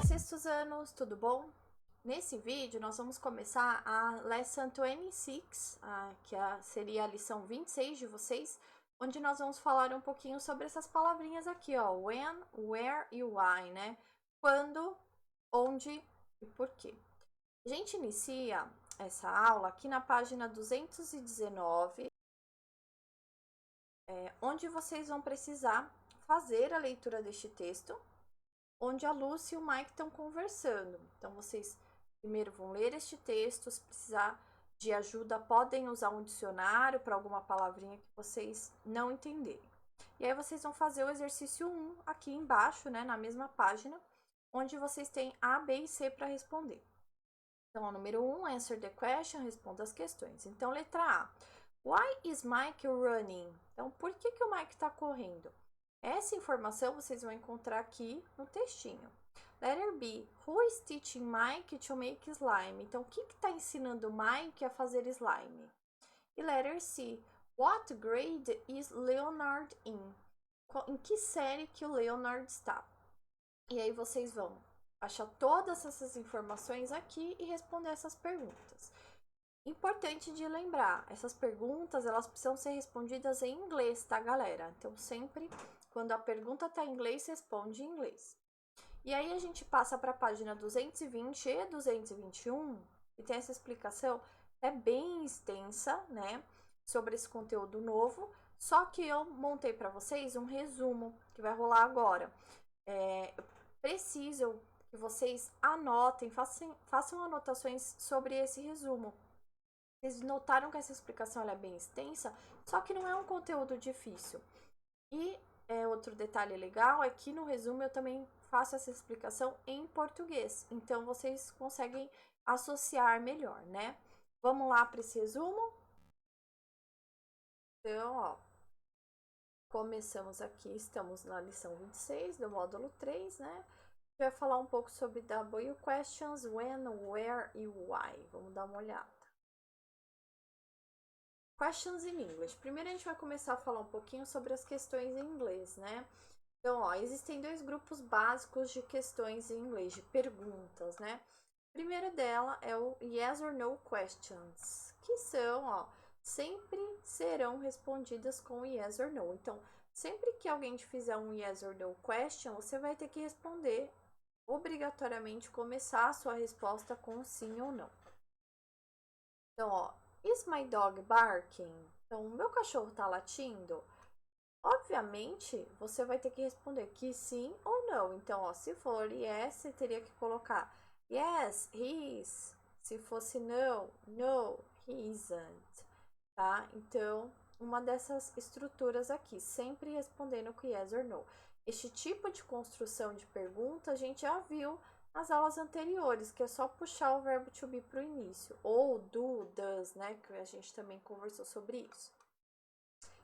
Oi, sextos anos, tudo bom? Nesse vídeo nós vamos começar a Lesson 26, seria a lição 26 de vocês, onde nós vamos falar um pouquinho sobre essas palavrinhas aqui, ó, when, where e why, né? Quando, onde e porquê. A gente inicia essa aula aqui na página 219, onde vocês vão precisar fazer a leitura deste texto, onde a Lucy e o Mike estão conversando. Então, vocês primeiro vão ler este texto, se precisar de ajuda, podem usar um dicionário para alguma palavrinha que vocês não entenderem. E aí, vocês vão fazer o exercício 1 aqui embaixo, né, na mesma página, onde vocês têm A, B e C para responder. Então, o número 1, answer the question, responda as questões. Então, letra A. Why is Mike running? Então, por que o Mike está correndo? Essa informação vocês vão encontrar aqui no textinho. Letter B. Who is teaching Mike to make slime? Então, o que está ensinando o Mike a fazer slime? E letter C. What grade is Leonard in? Em que série que o Leonard está? E aí vocês vão achar todas essas informações aqui e responder essas perguntas. Importante de lembrar, essas perguntas, elas precisam ser respondidas em inglês, tá, galera? Então, sempre, quando a pergunta tá em inglês, responde em inglês. E aí, a gente passa para a página 220 e 221, e tem essa explicação, é bem extensa, né, sobre esse conteúdo novo, só que eu montei para vocês um resumo, que vai rolar agora. Preciso que vocês anotem, façam anotações sobre esse resumo. Vocês notaram que essa explicação é bem extensa, só que não é um conteúdo difícil. E outro detalhe legal é que no resumo eu também faço essa explicação em português. Então, vocês conseguem associar melhor, né? Vamos lá para esse resumo? Então, ó, começamos aqui, estamos na lição 26 do módulo 3, né? A gente vai falar um pouco sobre W questions, when, where e why. Vamos dar uma olhada. Questions in English. Primeiro a gente vai começar a falar um pouquinho sobre as questões em inglês, né? Então, ó, existem dois grupos básicos de questões em inglês, de perguntas, né? O primeiro dela é o yes or no questions, que são, ó, sempre serão respondidas com yes or no. Então, sempre que alguém te fizer um yes or no question, você vai ter que responder obrigatoriamente, começar a sua resposta com sim ou não. Então, ó, is my dog barking? Então, o meu cachorro tá latindo? Obviamente, você vai ter que responder que sim ou não. Então, ó, se for yes, você teria que colocar yes, he is. Se fosse no, no, he isn't. Tá? Então, uma dessas estruturas aqui, sempre respondendo com yes or no. Este tipo de construção de pergunta a gente já viu nas aulas anteriores, que é só puxar o verbo to be para o início, ou do, does, né, que a gente também conversou sobre isso.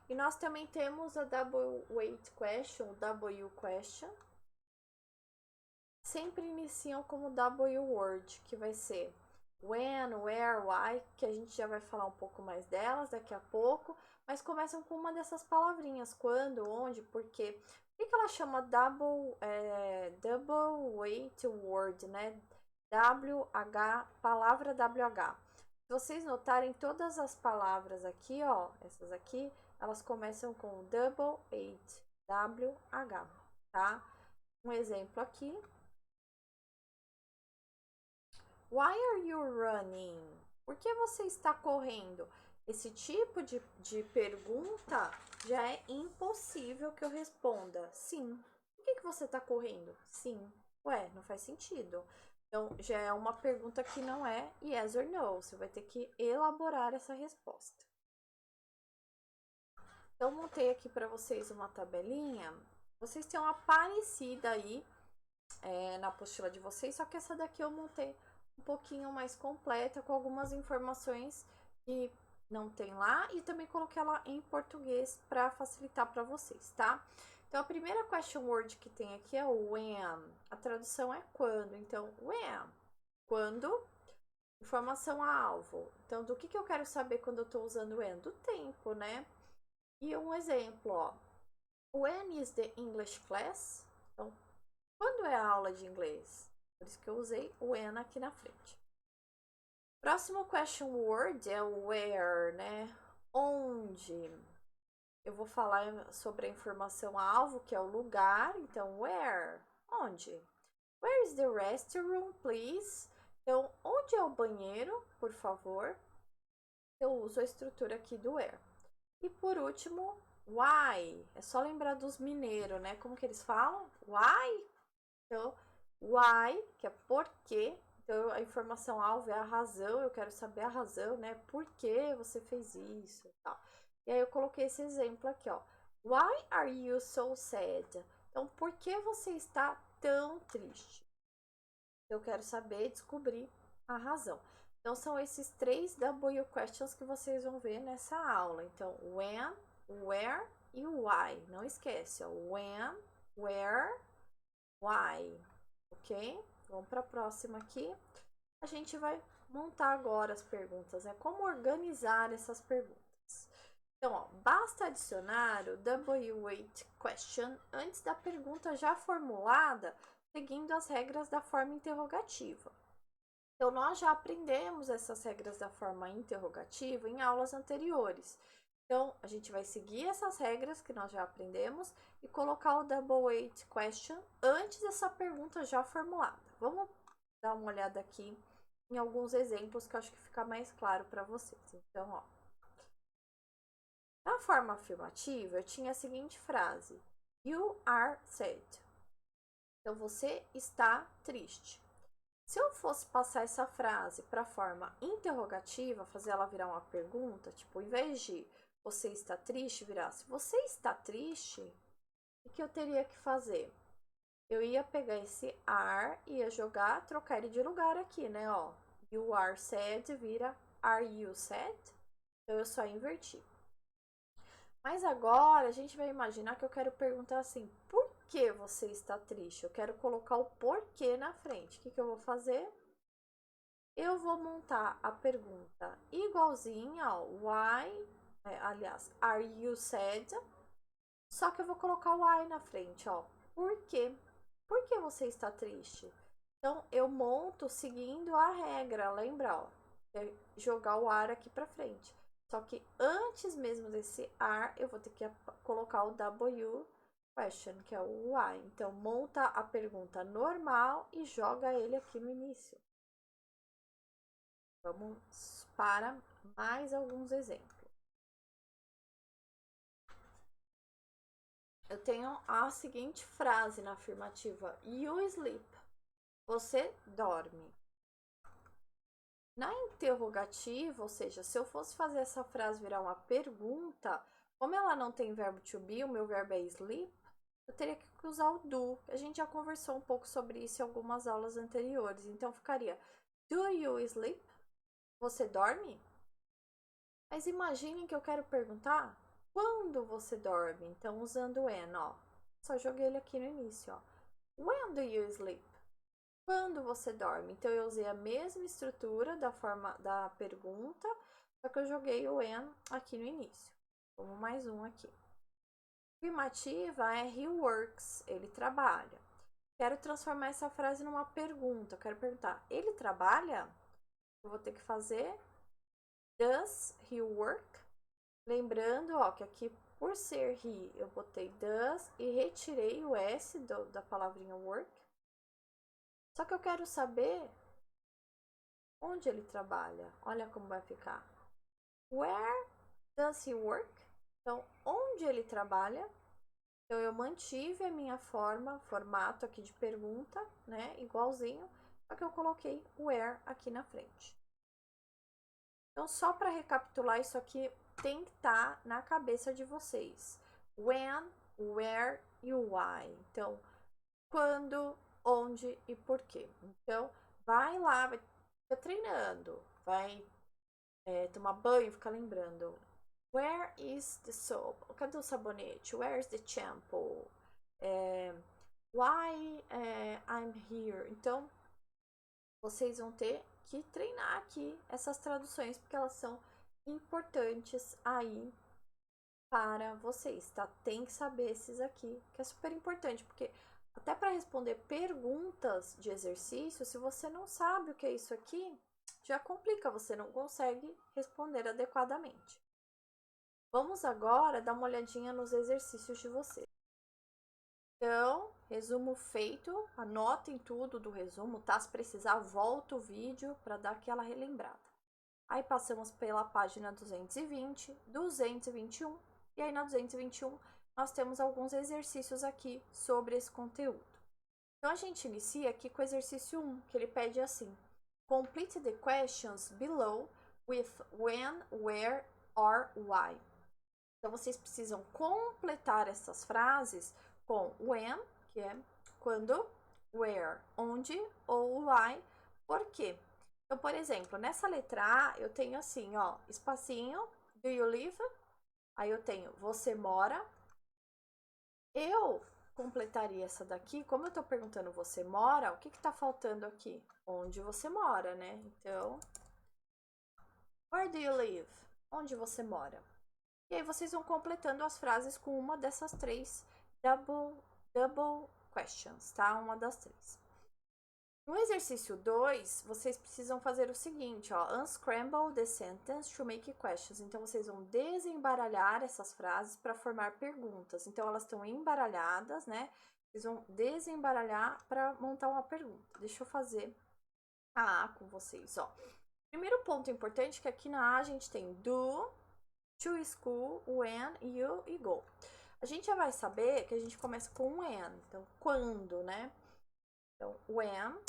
E nós também temos a double weight question, W question, sempre iniciam como W word, que vai ser when, where, why, que a gente já vai falar um pouco mais delas daqui a pouco, mas começam com uma dessas palavrinhas, quando, onde, porquê. Por que ela chama double weight word, né? WH, palavra WH. Se vocês notarem, todas as palavras aqui, ó, essas aqui, elas começam com double eight, WH, tá? Um exemplo aqui. Why are you running? Por que você está correndo? Esse tipo de pergunta já é impossível que eu responda sim. Por que você está correndo? Sim. Ué, não faz sentido. Então, já é uma pergunta que não é yes or no. Você vai ter que elaborar essa resposta. Então, montei aqui para vocês uma tabelinha. Vocês têm uma parecida aí na apostila de vocês, só que essa daqui eu montei um pouquinho mais completa, com algumas informações que não tem lá, e também coloquei ela em português para facilitar para vocês, tá? Então, a primeira question word que tem aqui é o when. A tradução é quando. Então, when. Quando. Informação a alvo. Então, do que eu quero saber quando eu estou usando when? Do tempo, né? E um exemplo, ó. When is the English class? Então, quando é a aula de inglês? Por isso que eu usei o when aqui na frente. Próximo question word é o where, né? Onde? Eu vou falar sobre a informação alvo, que é o lugar. Então, where? Onde? Where is the restroom, please? Então, onde é o banheiro, por favor? Eu uso a estrutura aqui do where. E por último, why? É só lembrar dos mineiros, né? Como que eles falam? Why? Então, why, que é por quê. Então, a informação alvo é a razão, eu quero saber a razão, né? Por que você fez isso e tal. E aí eu coloquei esse exemplo aqui, ó. Why are you so sad? Então, por que você está tão triste? Eu quero saber, descobrir a razão. Então, são esses 3 W questions que vocês vão ver nessa aula. Então, when, where e why. Não esquece, ó. When, where, why. Ok? Vamos para a próxima aqui. A gente vai montar agora as perguntas, né? Como organizar essas perguntas. Então, ó, basta adicionar o W8 question antes da pergunta já formulada, seguindo as regras da forma interrogativa. Então, nós já aprendemos essas regras da forma interrogativa em aulas anteriores. Então, a gente vai seguir essas regras que nós já aprendemos e colocar o W8 question antes dessa pergunta já formulada. Vamos dar uma olhada aqui em alguns exemplos que eu acho que fica mais claro para vocês. Então, ó. Na forma afirmativa, eu tinha a seguinte frase: You are sad. Então, você está triste. Se eu fosse passar essa frase para a forma interrogativa, fazer ela virar uma pergunta, tipo, em vez de você está triste, virasse você está triste, o que eu teria que fazer? Eu ia pegar esse are, ia jogar, trocar ele de lugar aqui, né? Ó, you are sad vira are you sad? Então eu só inverti. Mas agora a gente vai imaginar que eu quero perguntar assim: por que você está triste? Eu quero colocar o porquê na frente. O que eu vou fazer? Eu vou montar a pergunta igualzinha, ó, why, aliás, are you sad? Só que eu vou colocar o why na frente, ó. Por quê? Por que você está triste? Então, eu monto seguindo a regra, lembra, ó, é jogar o are aqui pra frente. Só que antes mesmo desse are, eu vou ter que colocar o W question, que é o why. Então, monta a pergunta normal e joga ele aqui no início. Vamos para mais alguns exemplos. Eu tenho a seguinte frase na afirmativa: You sleep. Você dorme. Na interrogativa, ou seja, se eu fosse fazer essa frase virar uma pergunta, como ela não tem verbo to be, o meu verbo é sleep, eu teria que usar o do. A gente já conversou um pouco sobre isso em algumas aulas anteriores. Então ficaria: Do you sleep? Você dorme? Mas imaginem que eu quero perguntar quando você dorme. Então, usando when, ó. Só joguei ele aqui no início, ó. When do you sleep? Quando você dorme? Então, eu usei a mesma estrutura da forma da pergunta, só que eu joguei o when aqui no início. Vamos mais um aqui. Afirmativa é he works, ele trabalha. Quero transformar essa frase numa pergunta. Eu quero perguntar, ele trabalha? Eu vou ter que fazer does he work? Lembrando, ó, que aqui por ser he, eu botei does e retirei o s da palavrinha work. Só que eu quero saber onde ele trabalha. Olha como vai ficar. Where does he work? Então, onde ele trabalha? Então, eu mantive a minha formato aqui de pergunta, né? Igualzinho. Só que eu coloquei where aqui na frente. Então, só para recapitular, isso aqui tem que estar na cabeça de vocês. When, where e why. Então, quando, onde e por quê. Então, vai lá, vai treinando, vai tomar banho, ficar lembrando. Where is the soap? Cadê o sabonete? Where is the shampoo? Why I'm here? Então, vocês vão ter que treinar aqui essas traduções, porque elas são importantes aí para vocês, tá? Tem que saber esses aqui, que é super importante, porque Até para responder perguntas de exercício, se você não sabe o que é isso aqui, já complica, você não consegue responder adequadamente. Vamos agora dar uma olhadinha nos exercícios de vocês. Então, resumo feito, anotem tudo do resumo, tá? Se precisar, volta o vídeo para dar aquela relembrada. Aí passamos pela página 220, 221, e aí na 221 nós temos alguns exercícios aqui sobre esse conteúdo. Então, a gente inicia aqui com o exercício 1, que ele pede assim: complete the questions below with when, where, or why. Então, vocês precisam completar essas frases com when, que é quando, where, onde, ou why, por quê. Então, por exemplo, nessa letra A, eu tenho assim, ó, espacinho, do you live? Aí eu tenho, você mora? Eu completaria essa daqui, como eu tô perguntando você mora, o que que tá faltando aqui? Onde você mora, né? Então, where do you live? Onde você mora? E aí vocês vão completando as frases com uma dessas três double questions, tá? Uma das três. No exercício 2, vocês precisam fazer o seguinte, ó, unscramble the sentence to make questions. Então, vocês vão desembaralhar essas frases para formar perguntas. Então, elas estão embaralhadas, né? Vocês vão desembaralhar para montar uma pergunta. Deixa eu fazer a A com vocês, ó. Primeiro ponto importante é que aqui na A a gente tem do, to school, when, you e go. A gente já vai saber que a gente começa com when, então, quando, né? Então, when.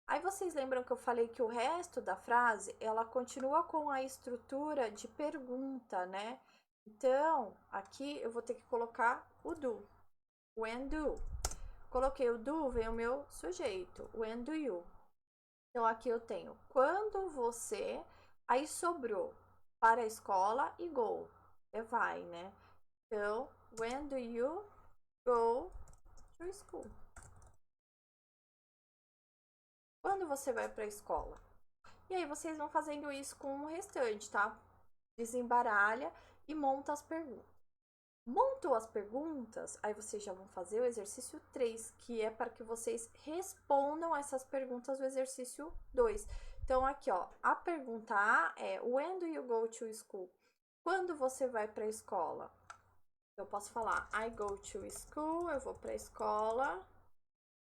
Aí vocês lembram que eu falei que o resto da frase, ela continua com a estrutura de pergunta, né? Então, aqui eu vou ter que colocar o do. When do. Coloquei o do, vem o meu sujeito. When do you. Então, aqui eu tenho quando você, aí sobrou para a escola e go. É vai, né? Então, when do you go to school? Quando você vai para a escola? E aí vocês vão fazendo isso com o restante, tá? Desembaralha e monta as perguntas. Montou as perguntas, aí vocês já vão fazer o exercício 3, que é para que vocês respondam essas perguntas do exercício 2. Então, aqui, ó, a pergunta A é when do you go to school? Quando você vai para a escola? Eu posso falar I go to school, eu vou para a escola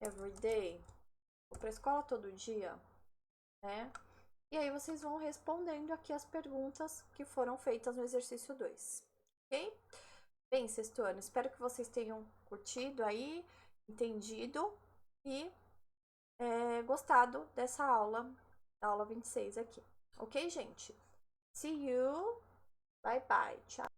every day. Vou para a escola todo dia, né? E aí vocês vão respondendo aqui as perguntas que foram feitas no exercício 2, ok? Bem, sexto ano, espero que vocês tenham curtido aí, entendido e gostado dessa aula, da aula 26 aqui. Ok, gente? See you. Bye, bye. Tchau.